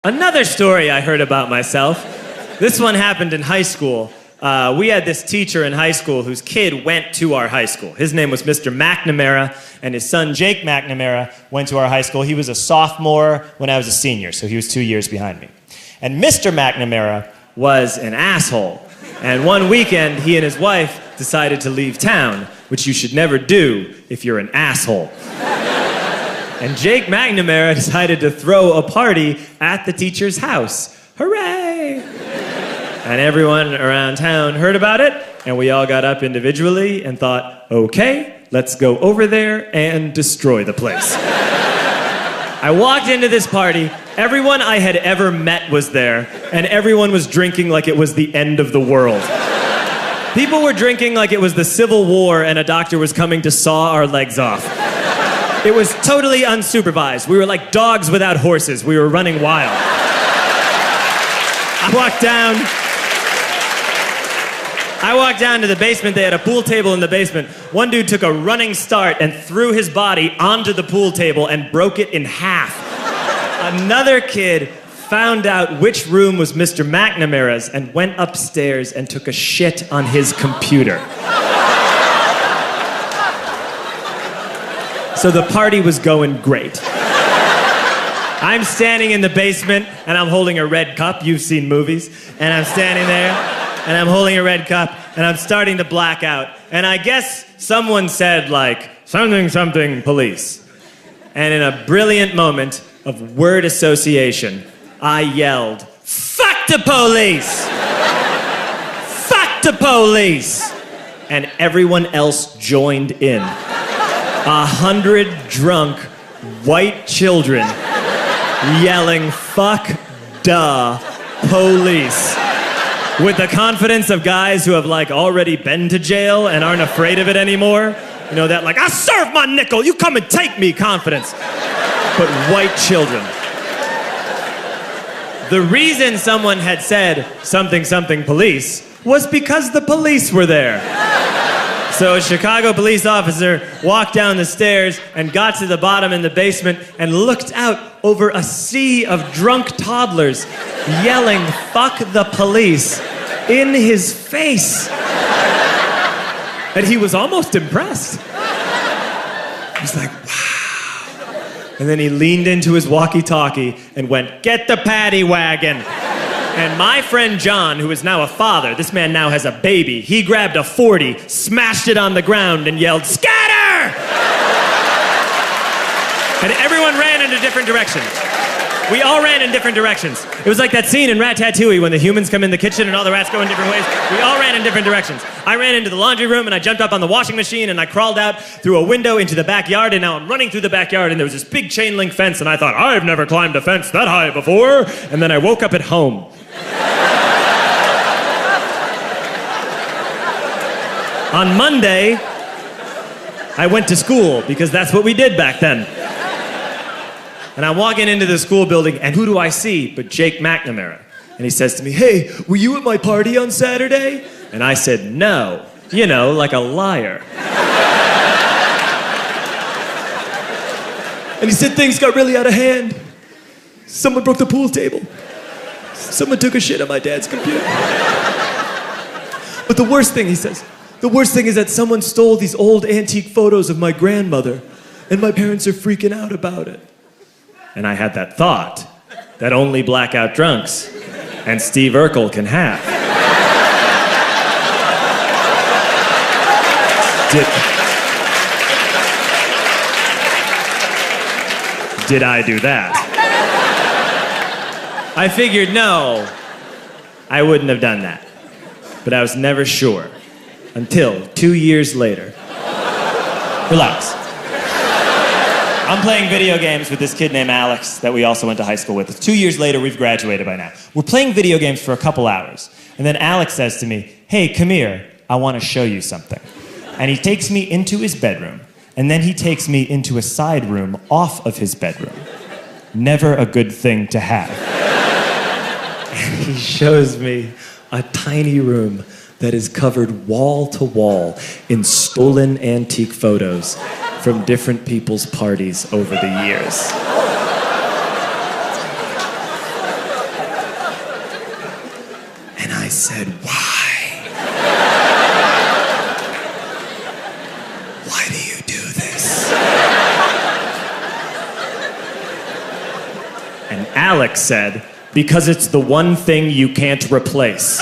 Another story I heard about myself. This one happened in high school. We had this teacher in high school whose kid went to our high school. His name was Mr. McNamara, and his son Jake McNamara went to our high school. He was a sophomore when I was a senior, so he was 2 years behind me. And Mr. McNamara was an asshole. And one weekend, he and his wife decided to leave town, which you should never do if you're an asshole. And Jake McNamara decided to throw a party at the teacher's house. Hooray! And everyone around town heard about it, and we all got up individually and thought, okay, let's go over there and destroy the place. I walked into this party, everyone I had ever met was there, and everyone was drinking like it was the end of the world. People were drinking like it was the Civil War and a doctor was coming to saw our legs off. It was totally unsupervised. We were like dogs without horses. We were running wild. I walked down to the basement. They had a pool table in the basement. One dude took a running start and threw his body onto the pool table and broke it in half. Another kid found out which room was Mr. McNamara's and went upstairs and took a shit on his computer. So the party was going great. I'm standing in the basement and I'm holding a red cup. You've seen movies. And I'm standing there and I'm holding a red cup and I'm starting to black out. And I guess someone said like, something, something, police. And in a brilliant moment of word association, I yelled, fuck the police! Fuck the police! And everyone else joined in. 100 drunk white children yelling, fuck the police. With the confidence of guys who have like already been to jail and aren't afraid of it anymore. You know, that like, I serve my nickel, you come and take me confidence. But white children. The reason someone had said something, something police was because the police were there. So a Chicago police officer walked down the stairs and got to the bottom in the basement and looked out over a sea of drunk toddlers yelling, fuck the police, in his face. And he was almost impressed. He was like, wow. And then he leaned into his walkie-talkie and went, get the paddy wagon. And my friend John, who is now a father, this man now has a baby, he grabbed a 40, smashed it on the ground, and yelled, scatter! And everyone ran in a different direction. We all ran in different directions. It was like that scene in Ratatouille when the humans come in the kitchen and all the rats go in different ways. We all ran in different directions. I ran into the laundry room and I jumped up on the washing machine and I crawled out through a window into the backyard, and now I'm running through the backyard and there was this big chain link fence and I thought, I've never climbed a fence that high before. And then I woke up at home. On Monday, I went to school because that's what we did back then. And I'm walking into the school building, and who do I see but Jake McNamara? And he says to me, hey, were you at my party on Saturday? And I said, no. You know, like a liar. And he said, things got really out of hand. Someone broke the pool table. Someone took a shit on my dad's computer. But the worst thing, he says, the worst thing is that someone stole these old antique photos of my grandmother, and my parents are freaking out about it. And I had that thought that only blackout drunks and Steve Urkel can have. Did I do that? I figured, no, I wouldn't have done that. But I was never sure until 2 years later. Relax. I'm playing video games with this kid named Alex that we also went to high school with. 2 years later, we've graduated by now. We're playing video games for a couple hours. And then Alex says to me, hey, come here, I want to show you something. And he takes me into his bedroom. And then he takes me into a side room off of his bedroom. Never a good thing to have. And he shows me a tiny room that is covered wall to wall in stolen antique photos from different people's parties over the years. said, why? Why do you do this? And Alex said, because it's the one thing you can't replace.